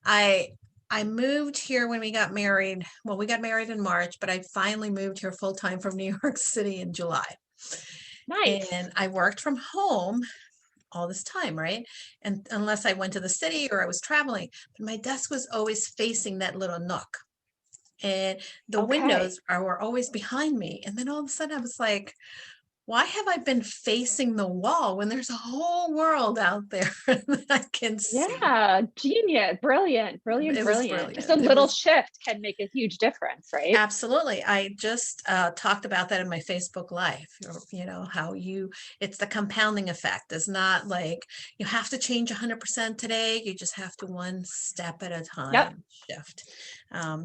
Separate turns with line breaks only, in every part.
I I moved here when we got married. Well, we got married in March, but I finally moved here full time from New York City in July.
Nice.
And I worked from home all this time, right? And unless I went to the city or I was traveling, but my desk was always facing that little nook. And the
Okay.
windows were always behind me. And then all of a sudden I was like, why have I been facing the wall when there's a whole world out there that I can see?
Yeah, genius. Brilliant, brilliant,
It was
brilliant. Just a
brilliant. It
little
was
shift can make a huge difference, right?
absolutely. I just talked about that in my Facebook Live. How it's the compounding effect. It's not like you have to change 100% today. You just have to one step at a
Yep.
time shift.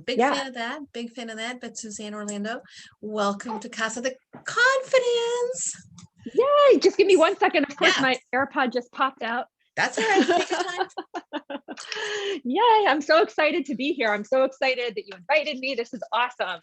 Big
Yeah.
fan of that. Big fan of that. But Suzanne Orlando, welcome to Casa de Confidence.
Yay. Just give me 1 second. Of course,
Yeah,
my AirPod just popped out.
that's all right. Take your time.
Yay. I'm so excited to be here. I'm so excited that you invited me. This is awesome.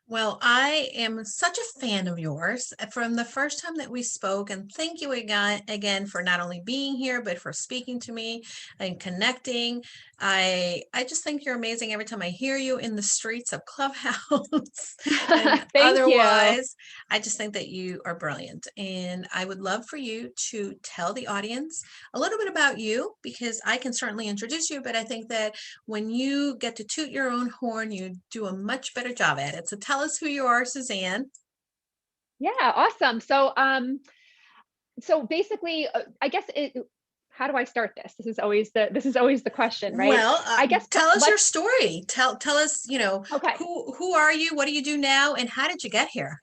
Well, I am such a fan of yours from the first time that we spoke, and thank you again for not only being here but for speaking to me and connecting. I just think you're amazing every time I hear you in the streets of Clubhouse and
Thank you.
otherwise. I just think that you are brilliant, and I would love for you to tell the audience a little bit about you because I can certainly introduce you, but I think that when you get to toot your own horn, you do a much better job at it. So tell us who you are, Suzanne.
Yeah, awesome. So basically, I guess how do I start this? This is always the question, right?
Well,
I guess
tell us your
let's
story. Tell us,
okay.
who are you? What do you do now? And how did you get here?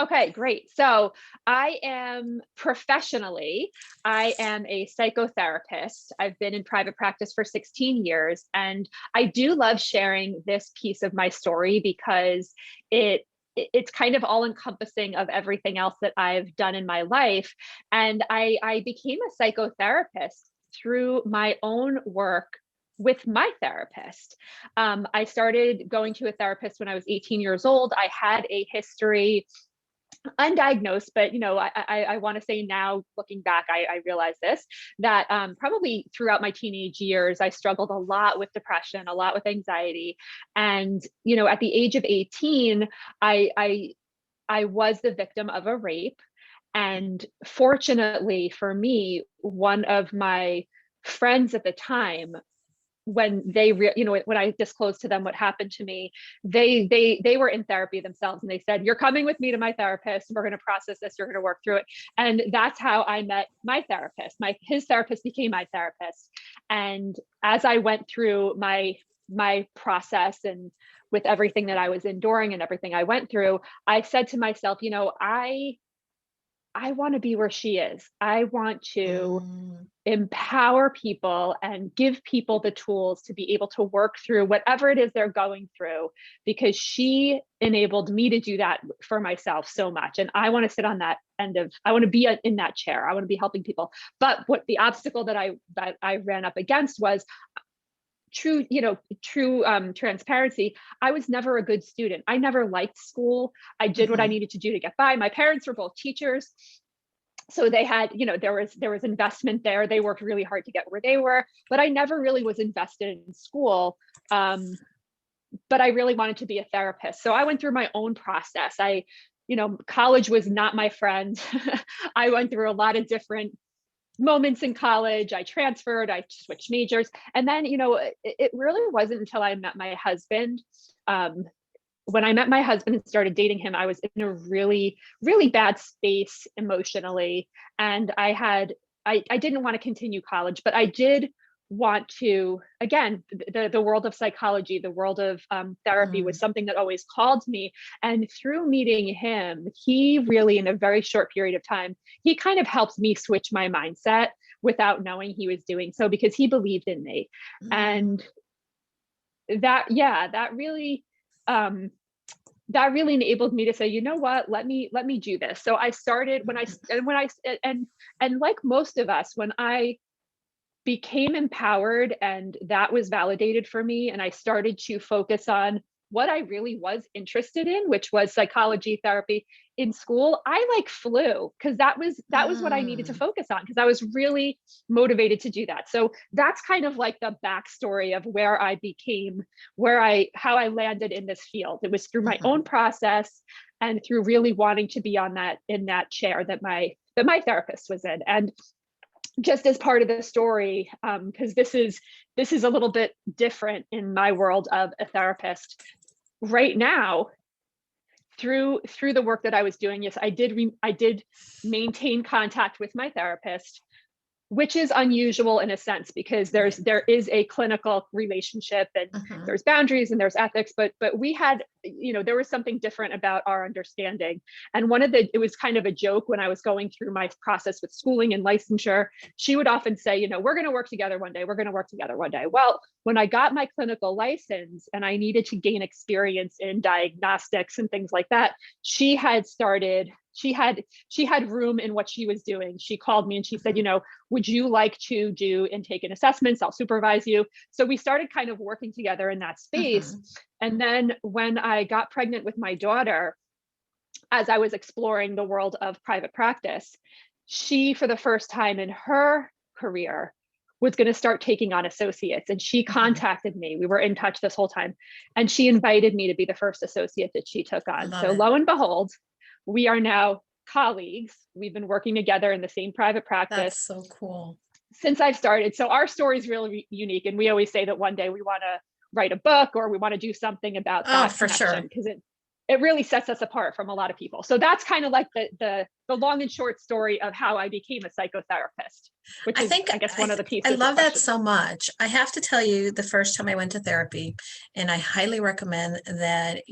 Okay, great. So I am professionally, I am a psychotherapist. I've been in private practice for 16 years, and I do love sharing this piece of my story because it it's kind of all encompassing of everything else that I've done in my life. And I became a psychotherapist through my own work with my therapist. I started going to a therapist when I was 18 years old. I had a history undiagnosed, but I want to say now, looking back, I realize this that probably throughout my teenage years, I struggled a lot with depression, a lot with anxiety, and at the age of 18, I was the victim of a rape, and fortunately for me, one of my friends at the time, when when I disclosed to them what happened to me, they were in therapy themselves, and they said, "You're coming with me to my therapist. We're going to process this. You're going to work through it." And that's how I met my therapist. His therapist became my therapist. And as I went through my process, and with everything that I was enduring and everything I went through, I said to myself, I want to be where she is. I want to
Mm,
empower people and give people the tools to be able to work through whatever it is they're going through, because she enabled me to do that for myself so much. And I want to sit on that I want to be in that chair. I want to be helping people. But what the obstacle that I ran up against was true transparency. I was never a good student. I never liked school. I did what I
mhm,
needed to do to get by. My parents were both teachers, so they had, there was investment there. They worked really hard to get where they were, but I never really was invested in school. But I really wanted to be a therapist, so I went through my own process. College was not my friend. I went through a lot of different moments in college. I transferred, I switched majors, and then it really wasn't until I met my husband. When I met my husband and started dating him, I was in a really, really bad space emotionally. And I didn't want to continue college, but I did want to, again, the world of psychology, the world of therapy was
mm,
something that always called me. And through meeting him, he really, in a very short period of time, he kind of helped me switch my mindset without knowing he was doing so, because he believed in me.
mm,
And yeah, um that really enabled me to say, you know what, let me do this. So I started and like most of us, when I became empowered and that was validated for me, and I started to focus on what I really was interested in, which was psychology therapy in school, I like flew because that was what I needed to
Mm,
focus on because I was really motivated to do that. So that's kind of like the backstory of where I became, how I landed in this field. It was through my
mhm,
own process and through really wanting to be in that chair that my therapist was in. And just as part of the story, because this is a little bit different in my world of a therapist right now, through the work that I was doing. Yes, I did maintain contact with my therapist, which is unusual in a sense because
right.
there is a clinical relationship and
Mhm,
there's boundaries and there's ethics, but we had, there was something different about our understanding. And it was kind of a joke when I was going through my process with schooling and licensure. She would often say, we're going to work together one day, we're going to work together one day. Well, when I got my clinical license and I needed to gain experience in diagnostics and things like that, she had started she had room in what she was doing. She called me and she said,
mhm,
would you like to do intake and assessments? I'll supervise you. So we started kind of working together in that space.
mhm,
And then when I got pregnant with my daughter, as I was exploring the world of private practice, she, for the first time in her career, was going to start taking on associates. And she
mhm.
contacted me. We were in touch this whole time. And she invited me to be the first associate that she took
I
on.
love
So
it.
lo and behold, we are now colleagues. We've been working together in the same private
That's
practice
so cool.
since I've started. So our story is really unique. And we always say that one day we want to write a book or we want to do something about
Oh,
that
for
connection
sure.
because it really sets us apart from a lot of people. So that's kind of like the long and short story of how I became a psychotherapist, which
I
is,
think
I guess, one of the
I
pieces of
love that
questions.
so much. I have to tell you, the first time I went to therapy, and I highly recommend that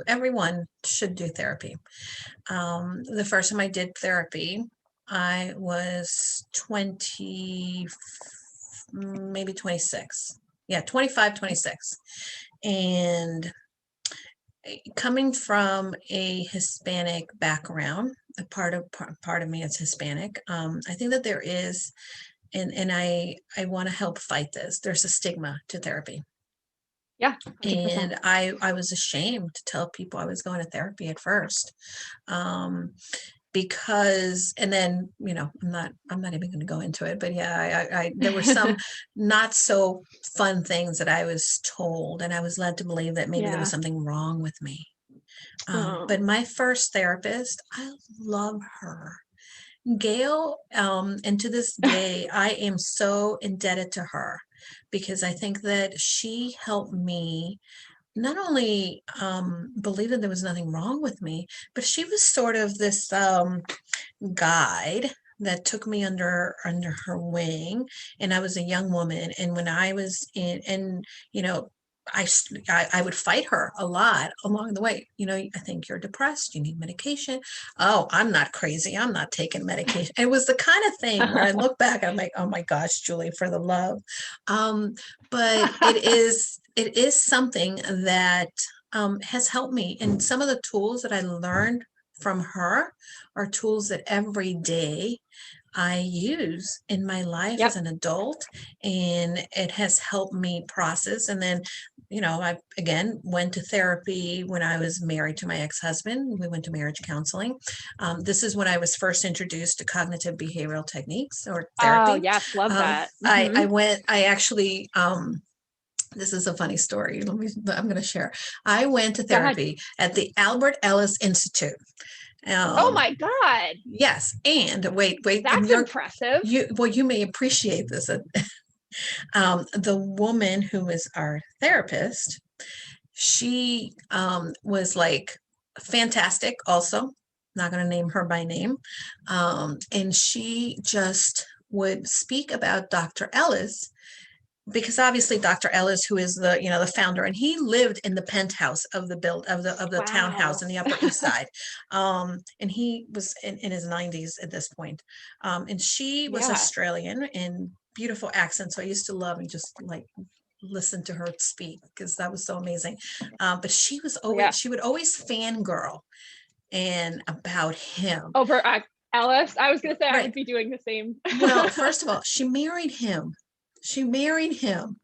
everyone should do therapy. The first time I did therapy, I was 20, maybe 26. Yeah, 25, 26. And coming from a Hispanic background, part of me is Hispanic. I think that there is, and I want to help fight this. There's a stigma to therapy,
Yeah, 100%.
and I was ashamed to tell people I was going to therapy at first, um, because, and then I'm not even going to go into it, but yeah, I there were some not so fun things that I was told, and I was led to believe that maybe there was
Yeah.
something wrong with me. But
Oh,
my first therapist, I love her. Gail, and to this day, I am so indebted to her because I think that she helped me not only believe that there was nothing wrong with me, but she was sort of this guide that took me under her wing. And I was a young woman, and when I was in, and you know I would fight her a lot along the way. I think you're depressed, you need medication. Oh, I'm not crazy, I'm not taking medication. It was the kind of thing where I look back, I'm like, oh my gosh, Julie, for the love. But it is something that has helped me, and some of the tools that I learned from her are tools that every day I use in my life as
yep.
an adult, and it has helped me process. And then, I again went to therapy when I was married to my ex-husband. We went to marriage counseling. This is when I was first introduced to cognitive behavioral techniques or
Oh,
therapy.
yes. Love that.
I actually, this is a funny story. I'm going to share. I went to
Go ahead.
therapy at the Albert Ellis Institute.
Oh
Um,
my God.
yes, and wait, and
That's impressive.
you may appreciate this. The woman who was our therapist, she was like fantastic. Also, not going to name her by name, and she just would speak about Dr. Ellis, because obviously Dr. Ellis, who is the founder, and he lived in the penthouse of the townhouse
Wow.
in the Upper East Side, and he was in his 90s at this point, and she was
Yeah.
Australian and beautiful accent. So I used to love and just like listen to her speak because that was so amazing. But
Yeah.
she would always fangirl and about him.
Over Ellis. I was going to say I would
Right.
be doing the same.
Well, first of all, she married him. She married him.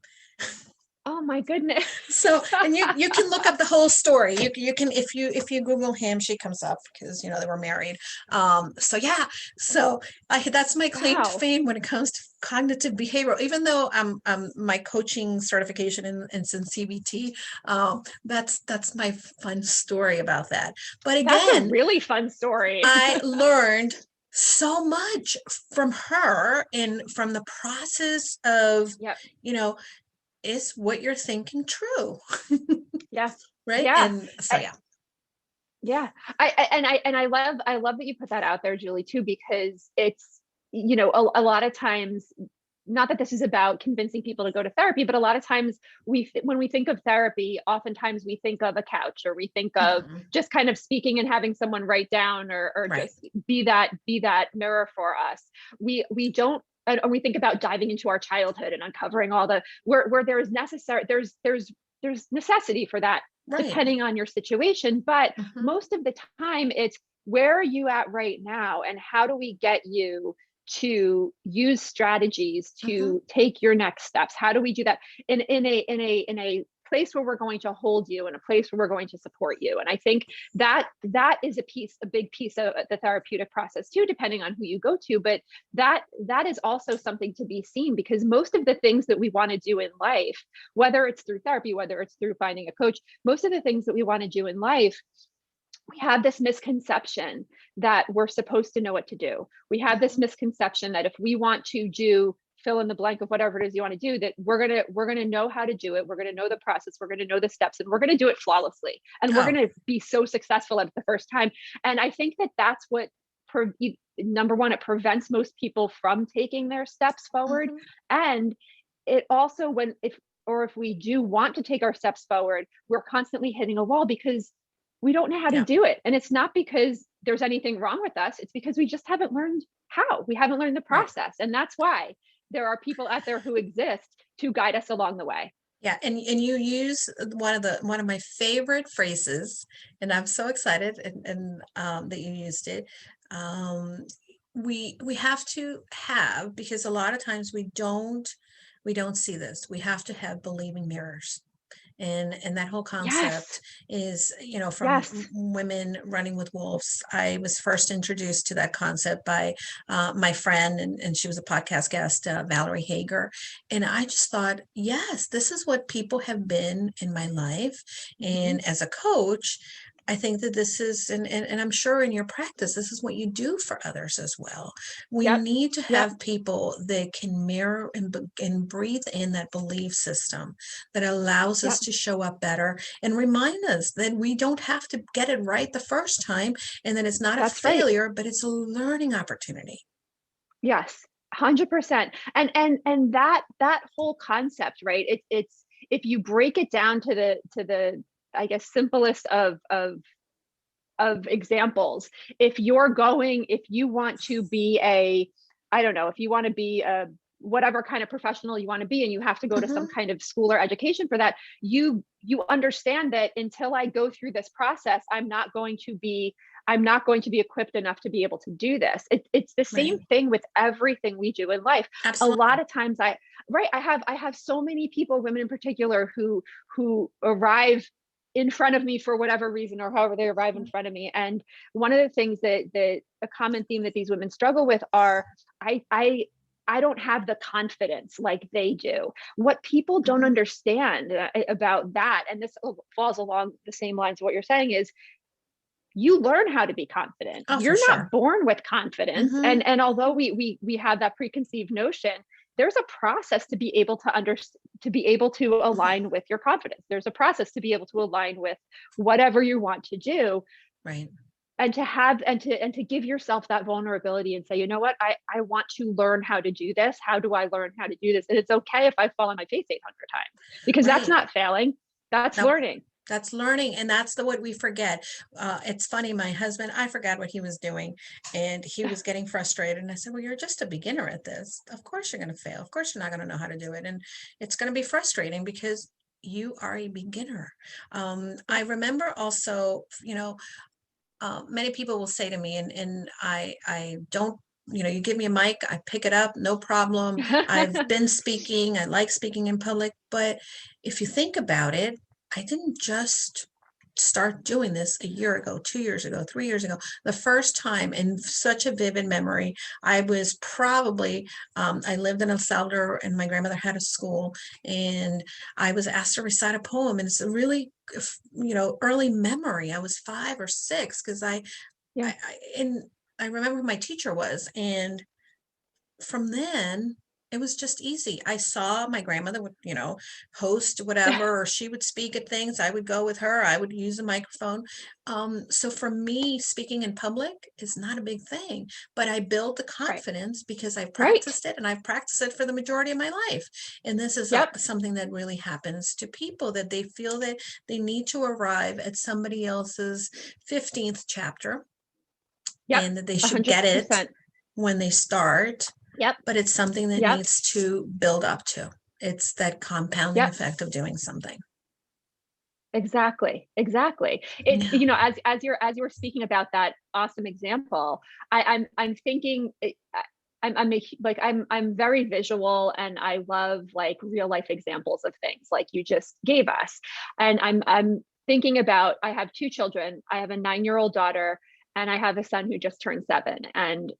Oh my goodness.
So, and you can look up the whole story. You can, if you Google him, she comes up because, you know, they were married. So yeah, so that's my claim to
Wow.
fame when it comes to cognitive behavioral. Even though my coaching certification in CBT, that's my fun story about that. But
That's a
again,
really fun story.
I learned so much from her and from the process of,
Yep.
you know, is what you're thinking true?
Yeah.
Right.
Yeah.
And so,
I,
yeah.
yeah. I love that you put that out there, Julie, too, because it's, a lot of times, not that this is about convincing people to go to therapy, but a lot of times when we think of therapy, oftentimes we think of a couch, or we think of
Mhm.
just kind of speaking and having someone write down, or
Right.
just be that mirror for us. We don't, and we think about diving into our childhood and uncovering all the where there's necessary there's necessity for that,
Right.
depending on your situation. But
Mhm.
most of the time, it's where are you at right now, and how do we get you to use strategies
Mhm.
to take your next steps? How do we do that in a place where we're going to hold you, in a place where we're going to support you? And I think that is a big piece of the therapeutic process too, depending on who you go to. But that is also something to be seen, because most of the things that we want to do in life, whether it's through therapy, whether it's through finding a coach, most of the things that we want to do in life, we have this misconception that we're supposed to know what to do. We have this
Mhm.
misconception that if we want to do fill in the blank of whatever it is you want to do, that we're gonna know how to do it. We're gonna know the process. We're gonna know the steps, and we're gonna do it flawlessly. And we're
Oh.
gonna be so successful at it the first time. And I think that that's what, number one, it prevents most people from taking their steps forward.
Mhm.
And it also, if we do want to take our steps forward, we're constantly hitting a wall because we don't know how to
Yeah.
do it. And it's not because there's anything wrong with us. It's because we just haven't learned how. We haven't learned the
Right.
process. And that's why there are people out there who exist to guide us along the way.
Yeah, and you use one of my favorite phrases, and I'm so excited and that you used it. Um, we have to have, because a lot of times we don't see this. We have to have believing mirrors. And that whole concept
Yes.
is, from
Yes.
women running with wolves. I was first introduced to that concept by my friend, and she was a podcast guest, Valerie Hager. And I just thought, yes, this is what people have been in my life.
Hmm.
And as a coach, I think that this is, and I'm sure in your practice, this is what you do for others as well. We
Yep.
need to
Yep.
have people that can mirror and breathe in that belief system that allows us
Yep.
to show up better and remind us that we don't have to get it right the first time, and that it's not a
That's right.
failure, but it's a learning opportunity.
Yes. 100%. And that whole concept, right? It's, if you break it down to the I guess simplest of examples, if you want to be I don't know, if you want to be a whatever kind of professional you want to be, and you have to go to some
Mhm.
kind of school or education for that, you understand that until I go through this process, I'm not going to be equipped enough to be able to do this. It's the same
Right.
thing with everything we do in life. A lot
Absolutely.
of times, I have so many people, women in particular, who arrive in front of me for whatever reason, or however they arrive in
Mhm.
front of me. And one of the things that a common theme that these women struggle with are, I I I don't have the confidence like they do. What people don't
Mhm.
understand about that, and this falls along the same lines of what you're saying, is you learn how to be confident.
Oh, for
You're not
sure.
born with confidence.
Mhm.
And although we have that preconceived notion, there's a process to be able to to be able to
Mhm.
align with your confidence. There's a process to be able to align with whatever you want to do,
Right.
and to give yourself that vulnerability and say, you know what, I want to learn how to do this. How do I learn how to do this? And it's okay if I fall on my face 800 times, because that's
Right.
not failing, that's
Nope.
learning.
That's learning, and that's the what we forget. It's funny, my husband, I forgot what he was doing, and he was getting frustrated. And I said, "Well, you're just a beginner at this. Of course you're going to fail. Of course you're not going to know how to do it, and it's going to be frustrating because you are a beginner." I
Yep.
remember also, many people will say to me, and I don't you give me a mic, I pick it up, no problem. I've been speaking, I like speaking in public, but if you think about it, I didn't just start doing this a year ago, 2 years ago, 3 years ago. The first time, in such a vivid memory, I was probably, I lived in El Salvador and my grandmother had a school, and I was asked to recite a poem. And it's a really, early memory. I was 5 or 6 because
Yeah.
and I remember who my teacher was. And from then it was just easy. I saw my grandmother would, host whatever, or she would speak at things. I would go with her. I would use a microphone. So for me, speaking in public is not a big thing, but I built the
Right.
confidence because I
Right.
practiced it, and I've practiced it for the majority of my life. And this is
Yep.
something that really happens to people, that they feel that they need to arrive at somebody else's 15th chapter,
Yep.
and that they should get it
100%.
when they start,
Yep.
but it's something that
Yep.
needs to build up to. It's that compounding
Yep.
effect of doing something.
Exactly. Exactly. It's,
Yeah.
as you're speaking about that awesome example, I'm thinking, I'm very visual, and I love like real life examples of things like you just gave us. And I'm thinking about, I have 2 children. I have a 9-year-old daughter, and I have a son who just turned 7. And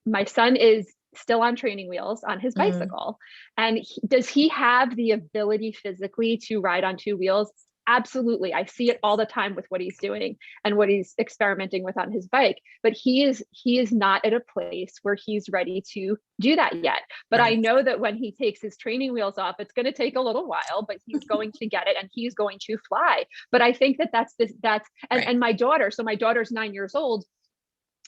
my son is still on training wheels on his
Mm.
bicycle. And does he have the ability physically to ride on 2 wheels? Absolutely. I see it all the time with what he's doing and what he's experimenting with on his bike. But he is not at a place where he's ready to do that yet. But I
Right.
know that when he takes his training wheels off, it's going to take a little while, but he's going to get it and he's going to fly. But I think that
Right.
and my daughter, so my daughter's 9 years old.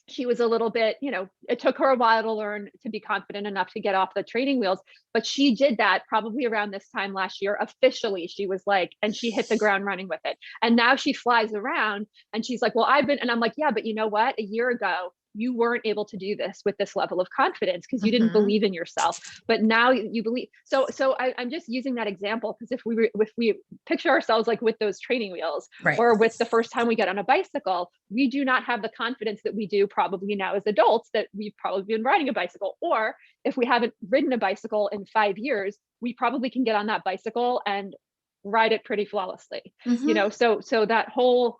She was a little bit, it took her a while to learn to be confident enough to get off the training wheels, but she did that probably around this time last year. Officially, she was like, and she hit the ground running with it. And now she flies around and she's like, well, and I'm like, yeah, but you know what? A year ago, you weren't able to do this with this level of confidence because you didn't
Mhm.
believe in yourself. But now you believe. I'm just using that example because if we picture ourselves like with those training wheels,
Right.
or with the first time we get on a bicycle, we do not have the confidence that we do probably now as adults that we've probably been riding a bicycle. Or if we haven't ridden a bicycle in 5 years, we probably can get on that bicycle and ride it pretty flawlessly.
Mhm.
So that whole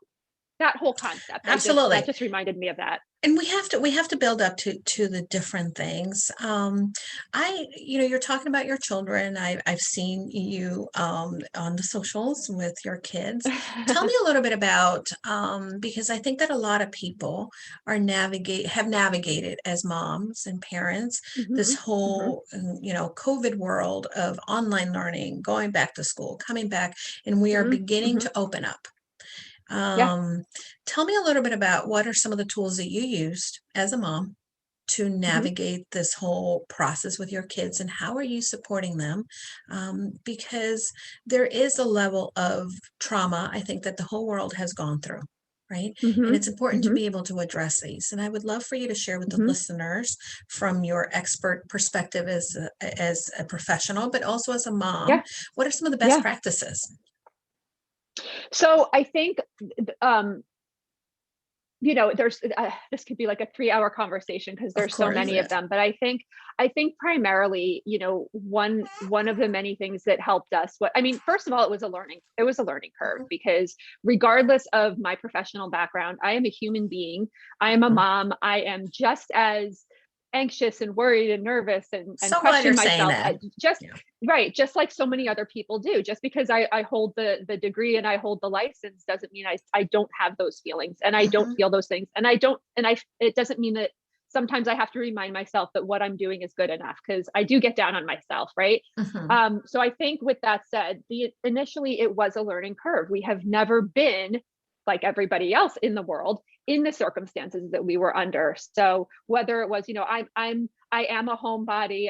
concept, that
Absolutely.
just reminded me of that.
And we have to build up to the different things. You're talking about your children. I've seen you on the socials with your kids. Tell me a little bit about, because I think that a lot of people have navigated as moms and parents this
Hmm. Hmm.
whole COVID world of online learning, going back to school, coming back, and we are
Hmm.
beginning
Hmm.
to open up.
Yeah.
Um, Tell me a little bit about what are some of the tools that you used as a mom to
Hmm.
navigate this whole process with your kids, and how are you supporting them? Because there is a level of trauma, I think, that the whole world has gone through, right? And
Hmm.
it's important to
Hmm.
be able to address these. And I would love for you to share with the
Hmm.
listeners, from your expert perspective as a professional, but also as a mom,
Yeah.
what are some of the best
Yeah.
practices?
So I think, um, there's this could be like a 3-hour conversation because
Of
there's so
course,
many of
yes.
them. But I think primarily, one of the many things that helped us, first of all, it was a learning curve,
Mhm.
because regardless of my professional background, I am a human being. I am a
Mhm.
mom. I am just as anxious and worried and nervous and
So glad you're
question
saying
myself,
that.
just
Yeah.
right, just like so many other people do. Just because I hold the degree and I hold the license doesn't mean I don't have those feelings, and I don't
Mhm.
feel those things, and I don't and I it doesn't mean that sometimes I have to remind myself that what I'm doing is good enough, because I do get down on myself, right?
Mhm.
So I think with that said, initially it was a learning curve. We have never been like everybody else in the world in the circumstances that we were under. So whether it was, I am a homebody.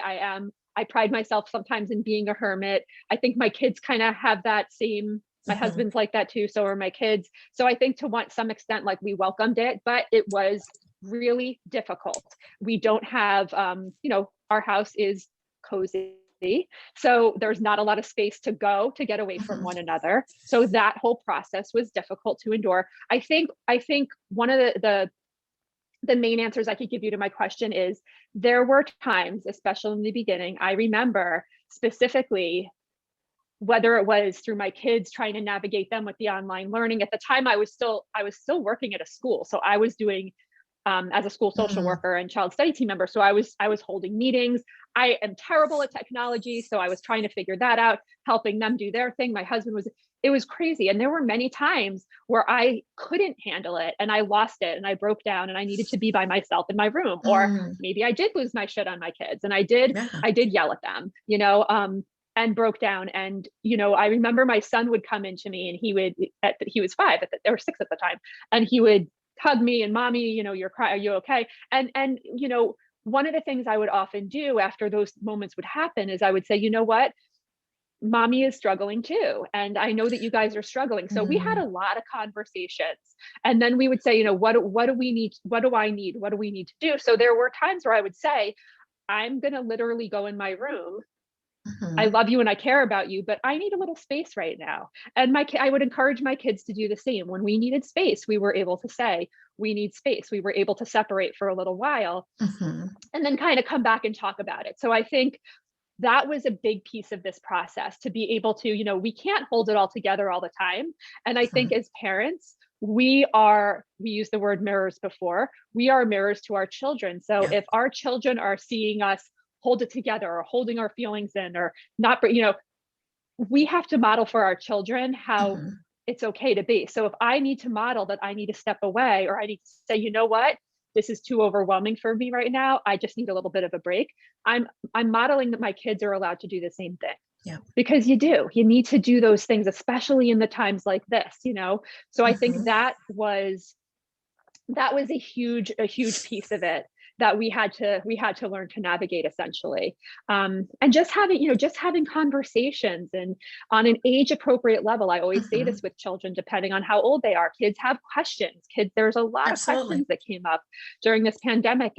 I pride myself sometimes in being a hermit. I think my kids kind of have that same. My
Mhm.
husband's like that too. So are my kids. So I think to some extent, like, we welcomed it, but it was really difficult. We don't have, our house is cozy. So there's not a lot of space to go to get away from
Mhm.
one another. So that whole process was difficult to endure. I think one of the the main answers I could give you to my question is there were times, especially in the beginning, I remember specifically whether it was through my kids trying to navigate them with the online learning. At the time I was still working at a school. So I was doing as a school social
Mm,
worker and child study team member. So I was holding meetings. I am terrible at technology, so I was trying to figure that out, helping them do their thing. My husband was. It was crazy, and there were many times where I couldn't handle it, and I lost it, and I broke down, and I needed to be by myself in my room, or
mm,
maybe I did lose my shit on my kids, and I did.
yeah.
I did yell at them, and broke down. And I remember my son would come into me, and he was 5 or 6 at the time, and he would hug me and mommy, you're crying, are you okay? And one of the things I would often do after those moments would happen is I would say, you know what, mommy is struggling too, and I know that you guys are struggling. So we had
Mm,
a lot of conversations, and then we would say, what do we need, what do I need, what do we need to do? So there were times where I would say, I'm going to literally go in my room. I
mhm,
love you and I care about you, but I need a little space right now. And I would encourage my kids to do the same. When we needed space, we were able to say, we need space. We were able to separate for a little while
mhm,
and then kind of come back and talk about it. So I think that was a big piece of this process, to be able to, we can't hold it all together all the time. And I think
mhm.
as parents, we used the word mirrors before, we are mirrors to our children. So
Yeah.
if our children are seeing us hold it together or holding our feelings in or not, we have to model for our children how
Mhm,
it's okay to be. So if I need to model that I need to step away, or I need to say, you know what, this is too overwhelming for me right now, I just need a little bit of a break. I'm I'm modeling that my kids are allowed to do the same thing,
yeah.
because you need to do those things, especially in the times like this. So I think
Mhm,
that was a huge piece of it that we had to learn to navigate, essentially. And just having conversations, and on an age appropriate level. I always say
mhm.
this with children, depending on how old they are, kids have questions. Kids, there's a lot of
Absolutely.
questions that came up during this pandemic,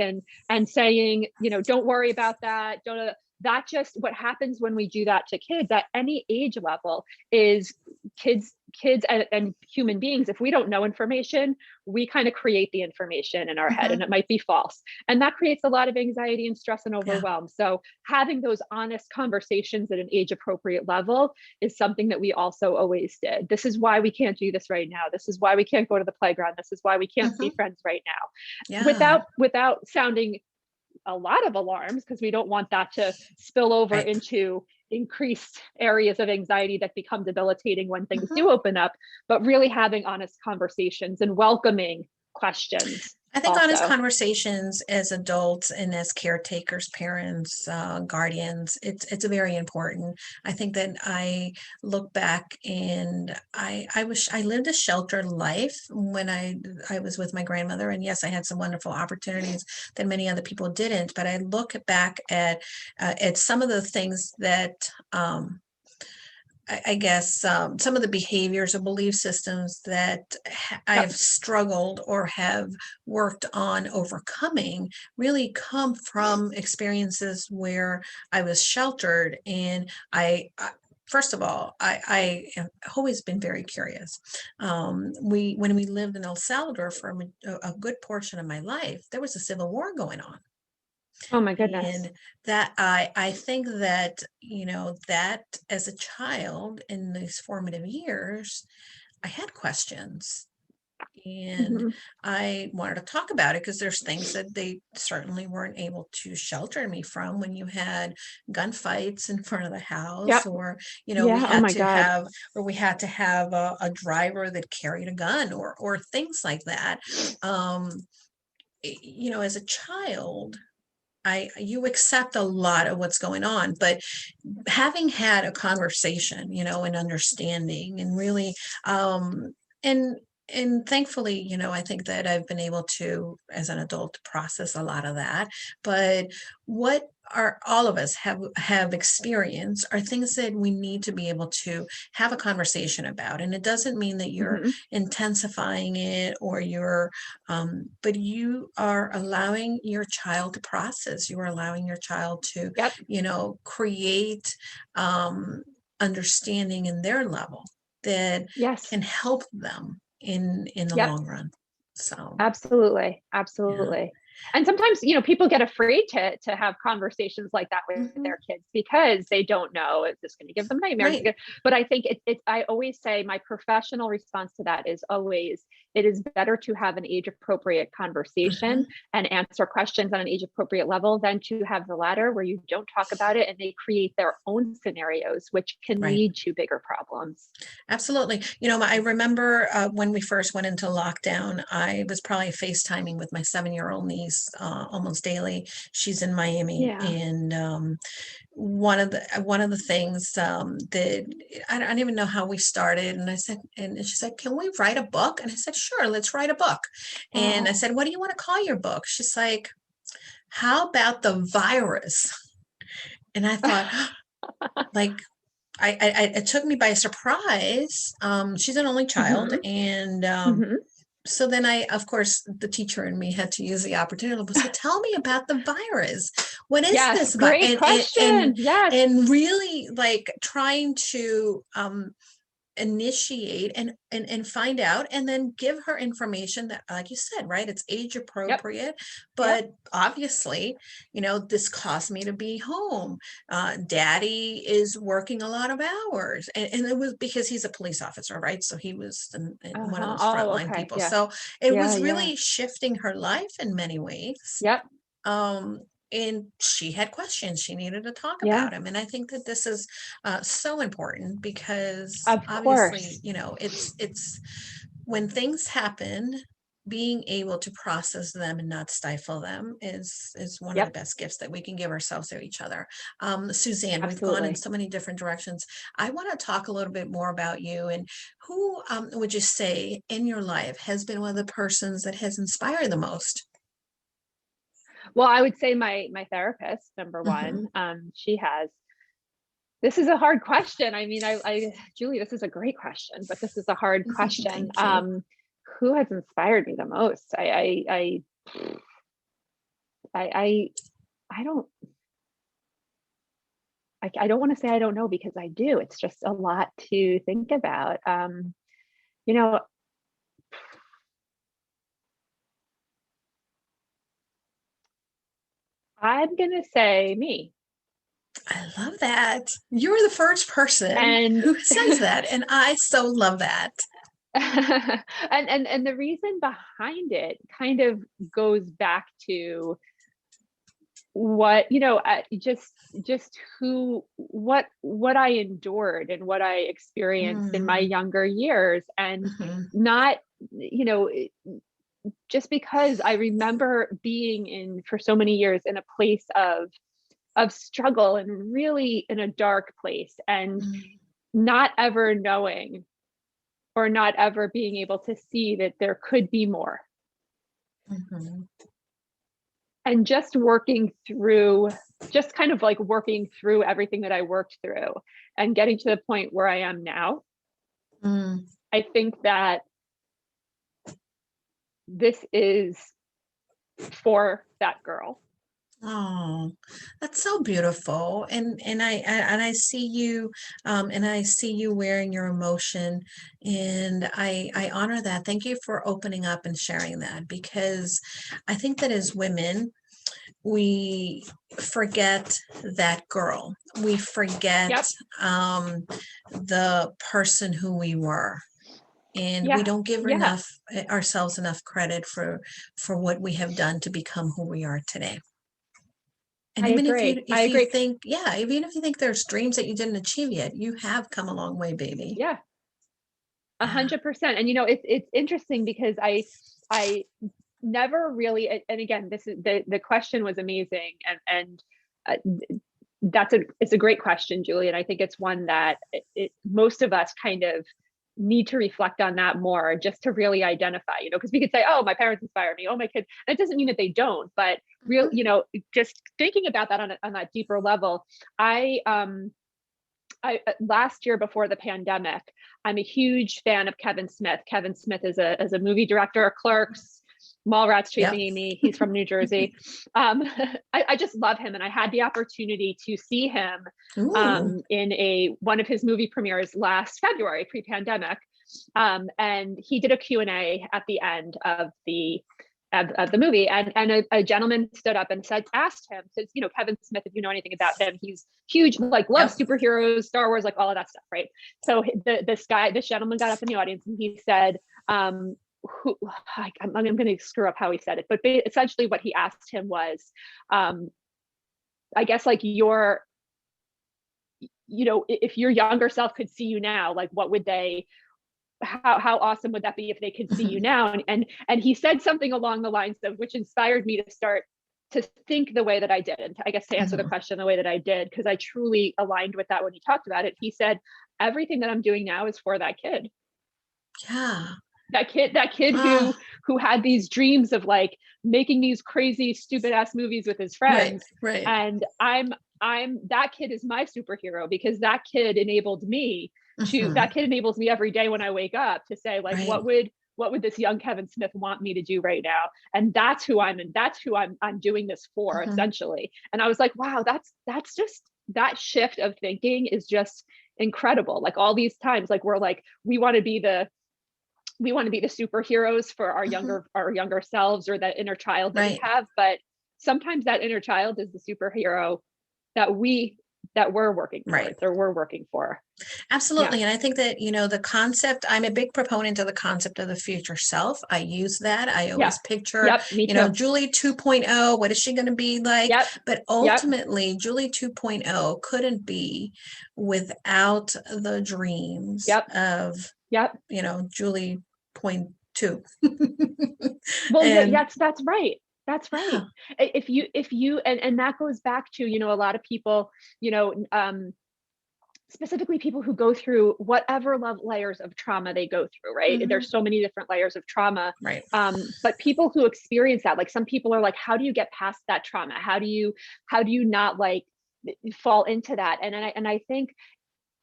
and saying, don't worry about that, don't that just what happens when we do that to kids at any age level is kids and human beings, if we don't know information, we kind of create the information in our head, and
Mhm,
it might be false. And that creates a lot of anxiety and stress and
yeah.
overwhelm. So having those honest conversations at an age appropriate level is something that we also always did. This is why we can't do this right now. This is why we can't go to the playground. This is why we can't see
Mhm,
friends right now.
yeah.
Without sounding a lot of alarms, because we don't want that to spill over
Right.
into increased areas of anxiety that become debilitating when things
Mhm.
do open up, but really having honest conversations and welcoming questions
I think honest
also.
conversations as adults and as caretakers, parents, guardians, it's very important. I think that I look back and I lived a sheltered life when I was with my grandmother, and yes, I had some wonderful opportunities that many other people didn't. But I look back at some of the things that I guess some of the behaviors or belief systems that I've
Yep.
struggled or have worked on overcoming really come from experiences where I was sheltered. And first of all, I have always been very curious. When we lived in El Salvador for a good portion of my life, there was a civil war going on.
Oh my goodness.
And that I think that, that as a child in these formative years, I had questions and
Hmm.
I wanted to talk about it because there's things that they certainly weren't able to shelter me from when you had gunfights in front of the house,
Yep.
or, we
Yeah. Oh
had
my
to
God.
have, a driver that carried a gun or things like that. Um, as a child, you accept a lot of what's going on, but having had a conversation, and understanding and really, and thankfully, I think that I've been able to, as an adult, process a lot of that. But what are all of us have experienced are things that we need to be able to have a conversation about. And it doesn't mean that you're
Hmm.
intensifying it or but you are allowing your child to process. You are allowing your child to,
Yep.
create understanding in their level that
Yes.
can help them in the
Yep.
long run. So,
Absolutely.
yeah.
Absolutely. And sometimes, people get afraid to have conversations like that with
Hmm.
their kids because they don't know, is this going to give them nightmares?
Right.
But I think I always say my professional response to that is always, it is better to have an age appropriate conversation
Uh-huh.
and answer questions on an age appropriate level than to have the latter where you don't talk about it and they create their own scenarios, which can
Right.
lead to bigger problems.
Absolutely. I remember when we first went into lockdown, I was probably FaceTiming with my 7-year-old niece almost daily. She's in Miami,
Yeah.
and one of the things that I don't even know how we started. And I said, and she said, "Can we write a book?" And I said, "Sure, let's write a book." And I
Oh.
said, "What do you want to call your book?" She's like, "How about the virus?" And I thought, like, it took me by surprise. She's an only child,
Hmm.
and
Hmm.
so then of course, the teacher and me had to use the opportunity. So tell me about the virus. What is
Yes,
this about?
great question. Yes.
And really like trying to initiate and find out, and then give her information that, like you said, right, it's age
Yep.
appropriate.
Yep.
But obviously, this caused me to be home. Daddy is working a lot of hours, and it was because he's a police officer, right? So he was one of
Uh-huh.
those
Oh,
frontline
okay.
people,
Yeah.
so it
Yeah.
was
Yeah.
really shifting her life in many ways.
Yep.
um and she had questions, she needed to talk
Yeah.
about him, and I think that this is so important, because
Of
obviously,
course.
it's when things happen, being able to process them and not stifle them is one of the
Yep.
best gifts that we can give ourselves or each other. Suzanne, we've gone in
Absolutely.
so many different directions. I want to talk a little bit more about you, and who would you say in your life has been one of the persons that has inspired the most?
Well, I would say my therapist, number
Hmm.
one, she has. This is a hard question. I mean, Julie, this is a great question, but this is a hard question.
Thank you.
Who has inspired me the most? I I don't I don't want to say I don't know because I do. It's just a lot to think about. You know, I'm gonna say me.
I love that. You're the first person
And
who says that, and I so love that.
and the reason behind it kind of goes back to what just who what I endured and what I experienced in my
Mm,
younger years, and
mhm,
not you know just because I remember being in for so many years in a place of struggle and really in a dark place, and
mm,
not ever knowing or not ever being able to see that there could be more,
mhm.
and just working through just kind of like working through everything that I worked through and getting to the point where I am now.
Mm.
I think that this is for that girl.
Oh, that's so beautiful. And I see you, and I see you wearing your emotion, and I honor that. Thank you for opening up and sharing that, because I think that as women, we forget that girl. We forget
Yep.
the person who we were, and we
Yeah.
don't give
Yeah.
ourselves enough credit for what we have done to become who we are today. And
I
even if you
agree. I
if you
agree.
think, yeah, even if you think there's dreams that you didn't achieve yet, you have come a long way, baby.
Yeah. a
Yeah.
hundred percent. And it's interesting because I never really, and again, this is the question was amazing, and it's a great question, Julie, and I think it's one that most of us kind of need to reflect on that more, just to really identify, because we could say, oh, my parents inspire me, oh, my kids. That doesn't mean that they don't, but real,
Mhm.
just thinking about that on that deeper level. I last year before the pandemic, I'm a huge fan of Kevin Smith. Kevin Smith is a movie director, Clerks, Mallrats, Chasing
Yep.
Amy. He's from New Jersey. Um, I just love him, and I had the opportunity to see him
Ooh.
in one of his movie premieres last February, pre-pandemic. And he did a Q&A at the end of the movie, and a gentleman stood up and asked him, says, Kevin Smith, if you know anything about him, he's huge, like loves superheroes, Star Wars, like all of that stuff, right? So this gentleman got up in the audience and he said, I'm going to screw up how he said it, but essentially what he asked him was, I guess, like, if your younger self could see you now, like, what would they, how awesome would that be if they could see you now? And he said something along the lines of, which inspired me to start to think the way that I did. And I guess to answer the question the way that I did, because I truly aligned with that when he talked about it. He said, everything that I'm doing now is for that kid.
Yeah.
That kid who had these dreams of like making these crazy, stupid ass movies with his friends.
Right.
And that kid is my superhero, because that kid enabled me that kid enables me every day when I wake up to say, like, what would this young Kevin Smith want me to do right now? And that's who I'm doing this for, essentially. And I was like, wow, that's just, that shift of thinking is just incredible. Like, all these times, like, we're like, we want to be the superheroes for our younger selves, or that inner child that we have. But sometimes that inner child is the superhero that we're working towards, or we're working for.
Absolutely. Yeah. And I think that, the concept, I'm a big proponent of the concept of the future self. I use that. I always picture, Julie 2.0, what is she going to be like? But ultimately, Julie 2.0 couldn't be without the dreams of, Julie 0.2.
Well, yes, that's right. That's right. Yeah. If you, and that goes back to, a lot of people, specifically people who go through whatever layers of trauma they go through, right? There's so many different layers of trauma.
Right.
But people who experience that, like, some people are like, how do you get past that trauma? How do you not, like, fall into that? And I think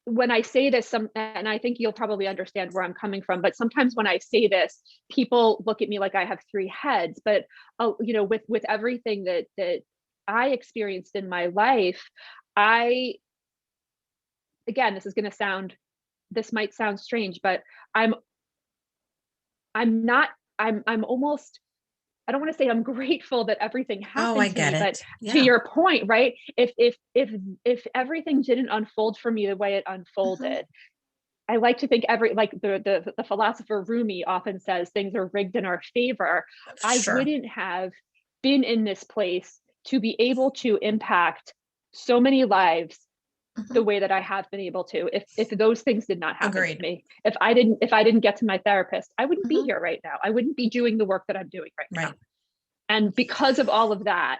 when I say this, and I think you'll probably understand where I'm coming from, but sometimes when I say this, people look at me like I have three heads. But with everything that I experienced in my life, again, this might sound strange, but I'm almost, I don't want to say I'm grateful that everything happened to me, but to your point, right? If everything didn't unfold for me the way it unfolded, I like to think the philosopher Rumi often says, things are rigged in our favor. I wouldn't have been in this place to be able to impact so many lives the way that I have been able to, if those things did not happen to me. If I didn't get to my therapist, I wouldn't be here right now. I wouldn't be doing the work that I'm doing right now. And because of all of that,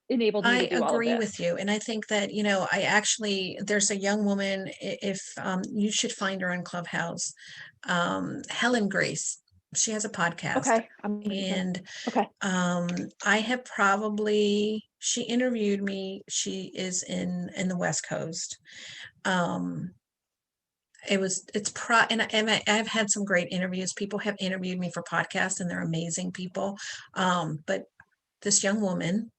enabled me to do all of this.
I agree with you. And I think that, there's a young woman, if you should find her on Clubhouse, Helen Grace. She has a podcast.
Okay.
And she interviewed me. She is in the West Coast. And I've had some great interviews. People have interviewed me for podcasts, and they're amazing people. But this young woman,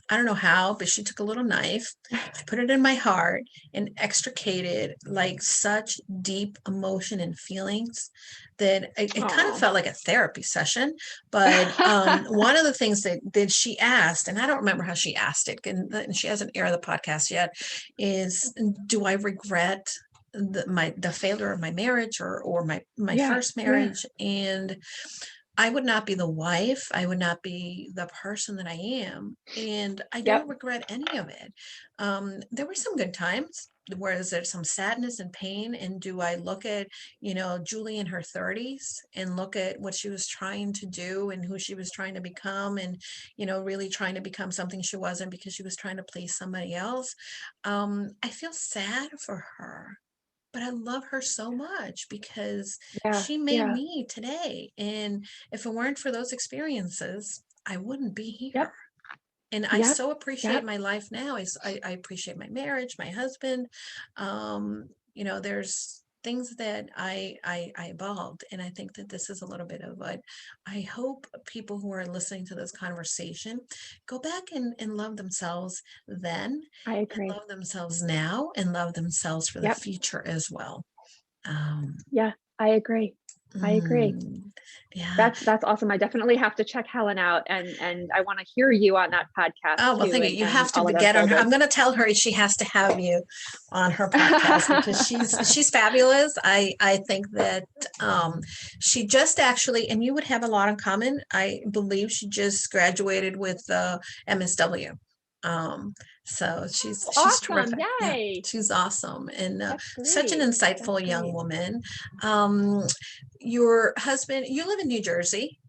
I don't know how, but she took a little knife, she put it in my heart, and extricated like such deep emotion and feelings that it kind of felt like a therapy session. But one of the things that she asked, and I don't remember how she asked it, and she hasn't aired the podcast yet, is, do I regret the failure of my marriage or my first marriage? And I would not be the wife. I would not be the person that I am. And I don't regret any of it. There were some good times, whereas there's some sadness and pain. And do I look at, Julie in her 30s and look at what she was trying to do and who she was trying to become, and, really trying to become something she wasn't because she was trying to please somebody else. I feel sad for her. But I love her so much because she made me today. And if it weren't for those experiences, I wouldn't be here. And I so appreciate my life now. I appreciate my marriage, my husband. There's things that I evolved. And I think that this is a little bit of what I hope people who are listening to this conversation go back and love themselves then.
I agree.
And love themselves now, and love themselves for the future as well. Um,
Yeah, I agree. I agree.
yeah.
That's awesome. I definitely have to check Helen out, and I want to hear you on that podcast
Oh, well,
too,
thank you. You
and
have to
all of those
get on her. I'm
buildings.
going to tell her she has to have you on her podcast because she's fabulous. I think that she just actually, and you would have a lot in common. I believe she just graduated with MSW. Um, so she's
Awesome.
terrific. Yeah,
Yay.
she's awesome and
That's
such an
great. That's
insightful young
great.
woman. Um, your husband, you live in New Jersey,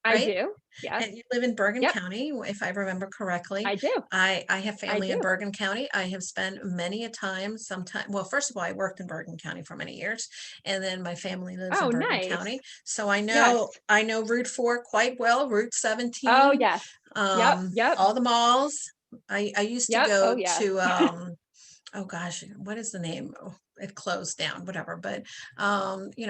I
right?
do. Yes.
And you live in Bergen
Yep.
County, if I remember correctly.
I do.
I have
I
family in
do.
Bergen County. I have spent many a time, sometime. Well, first of all, I worked in Bergen County for many years, and then my family lives in
Oh,
Bergen
nice.
County. So
Yes.
I know Route 4 quite well, Route
Oh,
17,
yes. Yep. Yep.
all the malls. I used to
Yep. Oh,
go
yes.
to oh gosh, what is the name? Oh, it closed down, whatever. But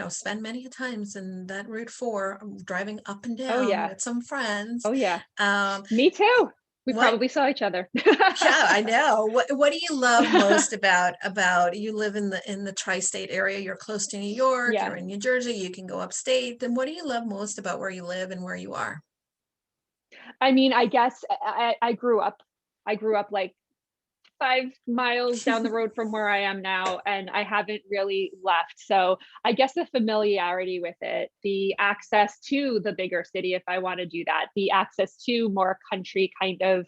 spend many times in that Route 4, driving up and
Oh,
down
yeah.
with some friends.
Oh, yeah.
Um,
Me too. We
what?
probably saw each other.
Yeah, I know. What do you love most about you live in the tri-state area? You're close to New York.
Yeah.
You're in New Jersey. You can go upstate. Then what do you love most about where you live and where you are?
I mean, I guess I grew up like 5 miles down the road from where I am now, and I haven't really left. So I guess the familiarity with it, the access to the bigger city if I want to do that, the access to more country kind of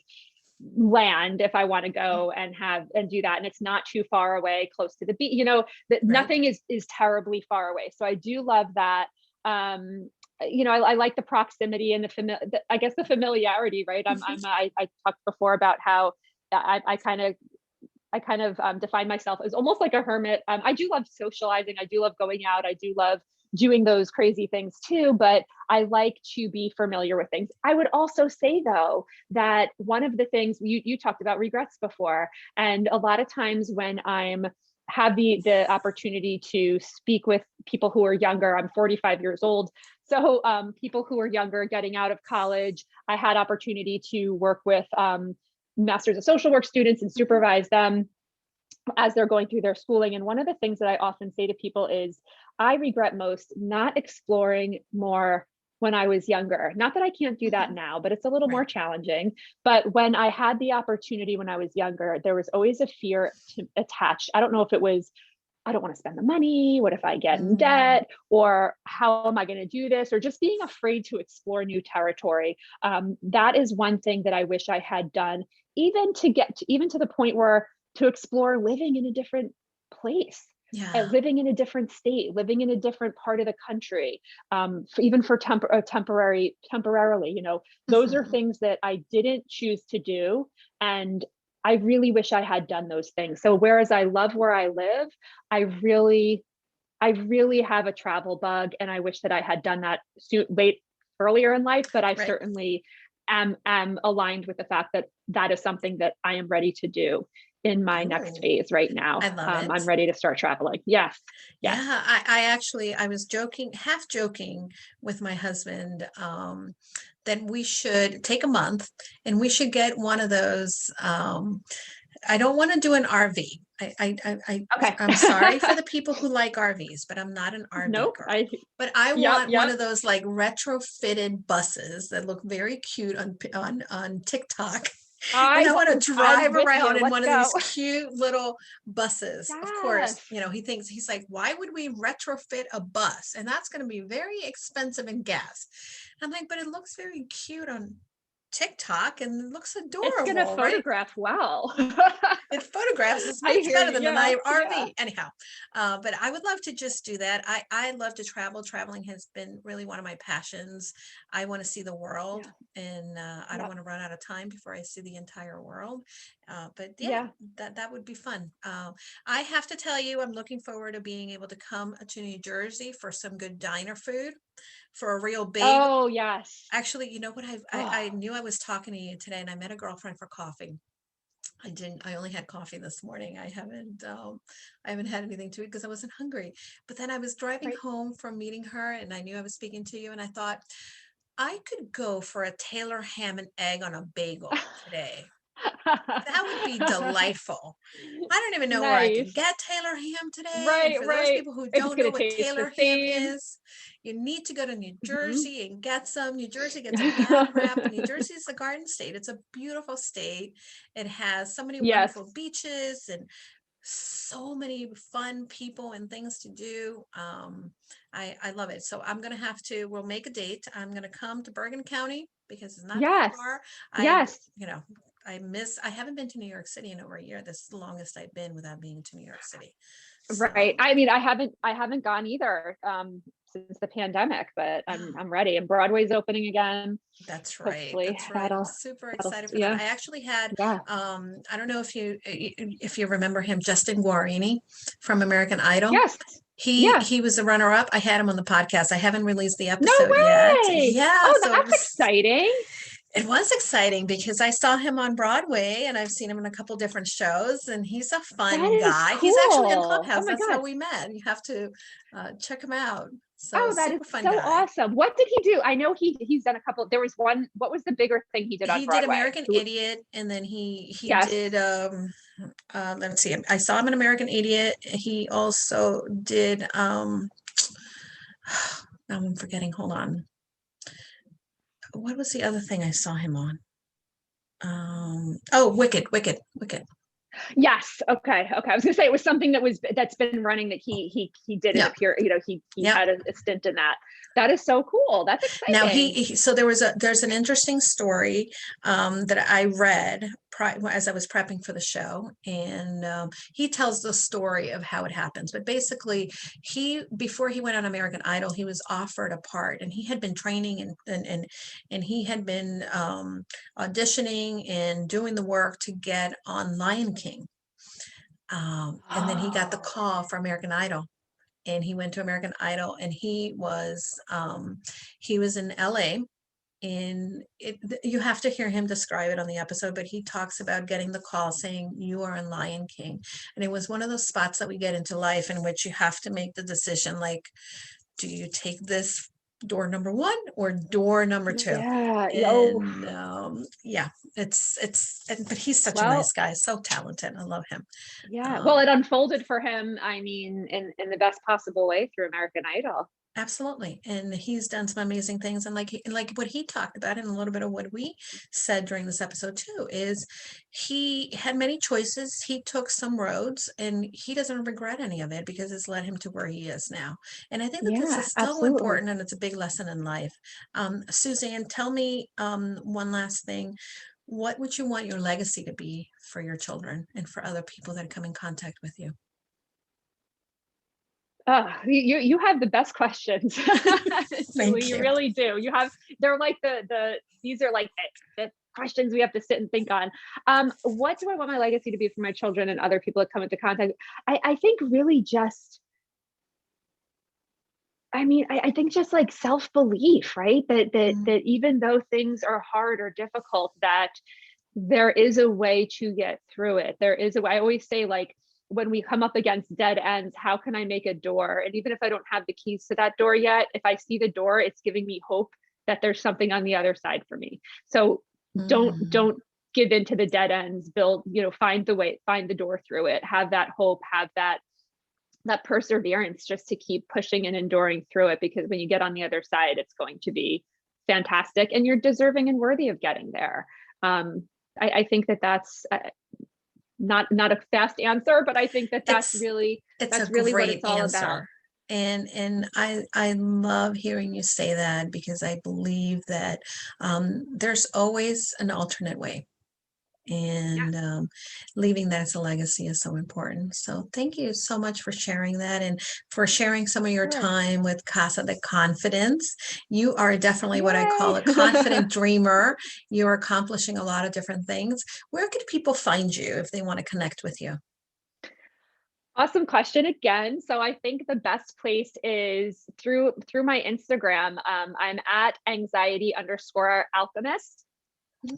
land if I want to go and have and do that. And it's not too far away, close to the beach, that
Right.
nothing is terribly far away. So I do love that. I like the proximity and I guess the familiarity, right? I talked before about how I kind of define myself as almost like a hermit. I do love socializing. I do love going out. I do love doing those crazy things too, but I like to be familiar with things. I would also say though, that one of the things you talked about regrets before, and a lot of times when I'm have the opportunity to speak with people who are younger, I'm 45 years old. So people who are younger getting out of college, I had opportunity to work with masters of social work students and
Mhm.
supervise them as they're going through their schooling. And one of the things that I often say to people is, I regret most not exploring more when I was younger. Not that I can't do that
Mhm.
now, but it's a little more
Right.
challenging. But when I had the opportunity when I was younger, there was always a fear attached. I don't know if it was, I don't want to spend the money. What if I get in
Mm,
debt? Or how am I going to do this? Or just being afraid to explore new territory. That is one thing that I wish I had done, even to the point where to explore living in a different place.
yeah.
Living in a different state, living in a different part of the country, even for temporarily, those are
Mhm.
things that I didn't choose to do, and I really wish I had done those things. So whereas I love where I live, I really, I really have a travel bug, and I wish that I had done that late earlier in life. But I
Right.
certainly am aligned with the fact that that is something that I am ready to do in my next
Oh,
phase right
I
now.
love it.
I'm ready to start traveling. Yes, yes.
Yeah, I actually I was joking, half joking with my husband, that we should take a month and we should get one of those. I don't want to do an RV.
Okay.
I'm sorry for the people who like RVs, but I'm not an RV
Nope.
girl. But I
Yep,
want one
yep.
of those like retrofitted buses that look very cute on TikTok. And I want to
I'm
drive
with
around
you.
in
Let's
one of these
go.
cute little buses. Of course,
Yes.
he's like, why would we retrofit a bus? And that's going to be very expensive in gas. I'm like, but it looks very cute on TikTok and it looks
It's gonna
adorable, right?
photograph well.
It photographs is
I
much
hear
better
you.
than an
Yeah, yeah,
RV. Anyhow, but I would love to just do that. I love to travel. Traveling has been really one of my passions. I want to see the world,
yeah,
and I don't
yeah,
want to run out of time before I see the entire world. But yeah,
yeah.
that would be fun. I have to tell you, I'm looking forward to being able to come to New Jersey for some good diner food, for a real bagel.
Oh, yes.
Actually, you know what? I
Oh,
knew I was talking to you today, and I met a girlfriend for coffee. I only had coffee this morning. I haven't had anything to eat because I wasn't hungry. But then I was driving
right.
home from meeting her and I knew I was speaking to you and I thought I could go for a Taylor ham and egg on a bagel today. That would be delightful. I don't even know where I can
Nice.
get Taylor ham today. And
Right,
for those
right.
people who
If it's
don't know
gonna
what
taste the
Taylor ham
same.
is, you need to go to New
Mhm.
Jersey and get some. New Jersey gets a bad rap, but New Jersey is the Garden State. It's a beautiful state. It has so many
Yes.
wonderful beaches and so many fun people and things to do. I love it. So I'm gonna have to, we'll make a date. I'm gonna come to Bergen County because it's not too
Yes.
far.
Yes.
You know, I haven't been to New York City in over a year. This is the longest I've been without being to New York City.
Right.
So
I mean, I haven't gone either since the pandemic, but I'm ready. And Broadway's opening again.
that's right.
Hopefully
That's right. I'm
that'll
super
that'll
excited for that.
yeah.
I actually had,
Yeah.
I don't know if you remember him, Justin Guarini from American Idol.
Yes.
He
Yeah.
he was the runner up. I had him on the podcast. I haven't released the
No
episode yet.
way.
Yeah,
Oh,
so
that's exciting.
it was exciting because I saw him on Broadway and I've seen him in a couple different shows and he's a
That
fun
is
guy. He's actually on
cool. Oh
Clubhouse.
my
That's how
God.
we met. You have to check him out. So
Oh, that is
super fun
so
guy.
awesome. What did he do? I know he's done a couple. There was one. What was the bigger thing he did on
He did
Broadway?
American Idiot and then he
Yes.
did let's see. I saw him in American Idiot. He also did now I'm forgetting. Hold on. What was the other thing I saw him on? Oh, Wicked.
Yes. Okay. Okay. I was gonna say it was something that's been running that he did it
Yep.
appear. He
Yep.
had a stint in that. That is so cool. That's
Now
exciting.
so there's an interesting story that I read as I was prepping for the show, and he tells the story of how it happens. But basically, before he went on American Idol, he was offered a part, and he had been training and he had been auditioning and doing the work to get on Lion King. And then he got the
Oh.
call for American Idol and he went to American Idol and he was in LA and you have to hear him describe it on the episode, but he talks about getting the call saying you are in Lion King. And it was one of those spots that we get into life in which you have to make the decision like, do you take this door number one or door number two?
Yeah. Oh.
And yeah, but he's such a
Well.
nice guy, so talented. I love him.
Yeah. Well,
Um,
it unfolded for him. I mean, in the best possible way through American Idol.
Absolutely. And he's done some amazing things. And like what he talked about and a little bit of what we said during this episode too, is he had many choices. He took some roads and he doesn't regret any of it because it's led him to where he is now. And I think that this
Yeah.
is so
Absolutely.
important and it's a big lesson in life. Suzanne, tell me one last thing. What would you want your legacy to be for your children and for other people that come in contact with you?
You have the best questions. Julie,
Thank
you
you.
really do. They're like these are like the questions we have to sit and think on. What do I want my legacy to be for my children and other people that come into contact? I think really just, I mean, I think just like self-belief, right? That even though things are hard or difficult, that there is a way to get through it. There is a way. I always say, like, when we come up against dead ends, how can I make a door? And even if I don't have the keys to that door yet, if I see the door, it's giving me hope that there's something on the other side for me. So
Mm.
don't give into the dead ends. Build, find the way, find the door through it. Have that hope, have that perseverance just to keep pushing and enduring through it, because when you get on the other side, it's going to be fantastic and you're deserving and worthy of getting there. I think that's not a fast answer, but I think that that's
It's
really
it's a
that's really what
great
it's all about.
answer. And I love hearing you say that because I believe that there's always an alternate way. And
Yes.
leaving that as a legacy is so important. So thank you so much for sharing that and for sharing some of your
Sure.
time with Casa de Confidence. You are definitely what I call
Yay.
a confident dreamer. You're accomplishing a lot of different things. Where could people find you if they want to connect with you?
Awesome question again. So I think the best place is through my Instagram. I'm at anxiety_alchemist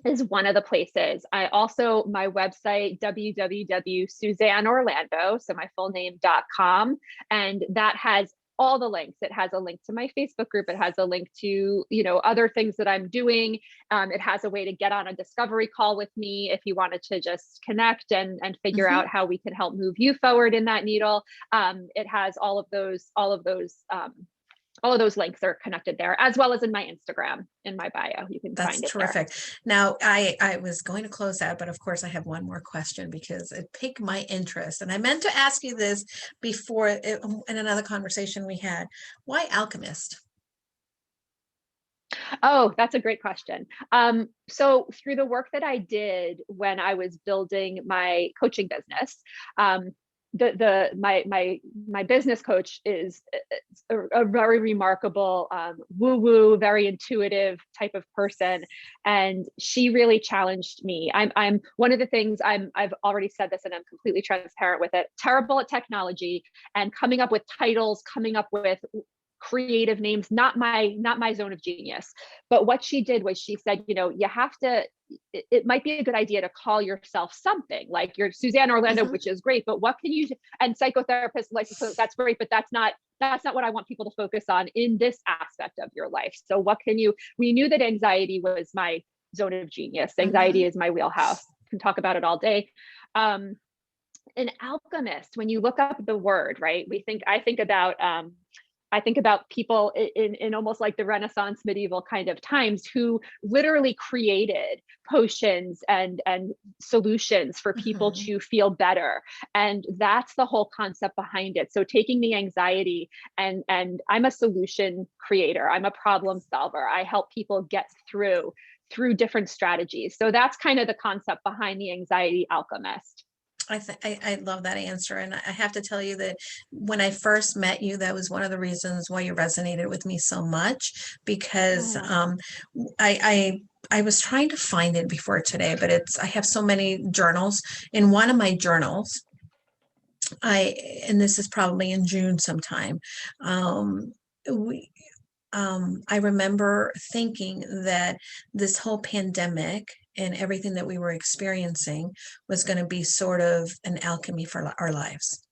is one of the places. I also, my website, www.suzanneorlando, so my full name.com. And that has all the links. It has a link to my Facebook group. It has a link to, other things that I'm doing. It has a way to get on a discovery call with me if you wanted to just connect and figure
Mhm.
out how we can help move you forward in that needle. It has all of those links are connected there, as well as in my Instagram, in my bio. You can
That's
find it there.
terrific. Now, I was going to close out, but of course I have one more question because it piqued my interest. And I meant to ask you this before in another conversation we had. Why Alchemist?
Oh, that's a great question. So through the work that I did when I was building my coaching business, my business coach is a very remarkable, woo woo, very intuitive type of person, and she really challenged me. I'm one of the things I've already said this, and I'm completely transparent with it. Terrible at technology and coming up with titles, coming up with creative names, not my zone of genius. But what she did was she said, you have to, it might be a good idea to call yourself something like you're Suzanne Orlando,
Mhm.
which is great, but what can you, and psychotherapist, like, so that's great, but that's not what I want people to focus on in this aspect of your life. So what can you, we knew that anxiety was my zone of genius. Anxiety
Mhm.
is my wheelhouse. Can talk about it all day. An alchemist, when you look up the word, right, I think about people in almost like the Renaissance medieval kind of times who literally created potions and solutions for people
Mhm.
to feel better. And that's the whole concept behind it. So taking the anxiety, and I'm a solution creator. I'm a problem solver. I help people get through different strategies. So that's kind of the concept behind the anxiety alchemist.
I love that answer, and I have to tell you that when I first met you, that was one of the reasons why you resonated with me so much because
Oh,
I was trying to find it before today, but I have so many journals. In one of my journals, I and this is probably in June sometime. Um, we I remember thinking that this whole pandemic and everything that we were experiencing was going to be sort of an alchemy for our lives.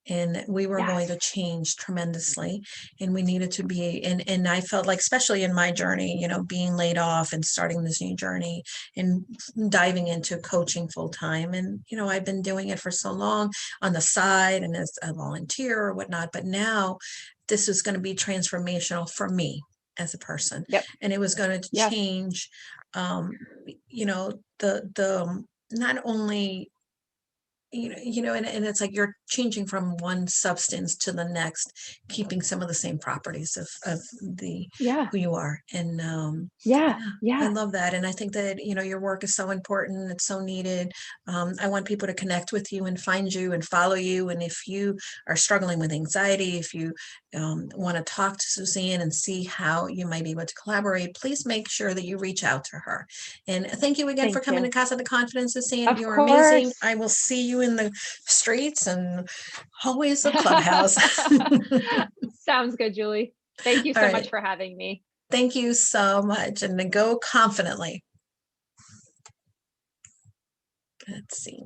And we were going
yes.
to change tremendously, and we needed to be. And I felt like, especially in my journey, being laid off and starting this new journey and diving into coaching full time. And I've been doing it for so long on the side and as a volunteer or whatnot. But now this is going to be transformational for me as a person,
Yep.
and it was going to
Yes.
change, um, the not only and it's like you're changing from one substance to the next, keeping some of the same properties of the
Yeah.
who you are. And
Yeah.
yeah, I
Yeah.
love that. And I think that your work is so important. It's so needed. I want people to connect with you and find you and follow you. And if you are struggling with anxiety, if you want to talk to Suzanne and see how you might be able to collaborate, please make sure that you reach out to her. And thank you again for
Thank
coming to
you.
Casa de Confidence, Suzanne.
Of
You are amazing.
course.
I will see you in the streets and always the clubhouse.
Sounds good, Julie. Thank you
All
so much
right.
for having me.
Thank you so much. And then go confidently. Let's see.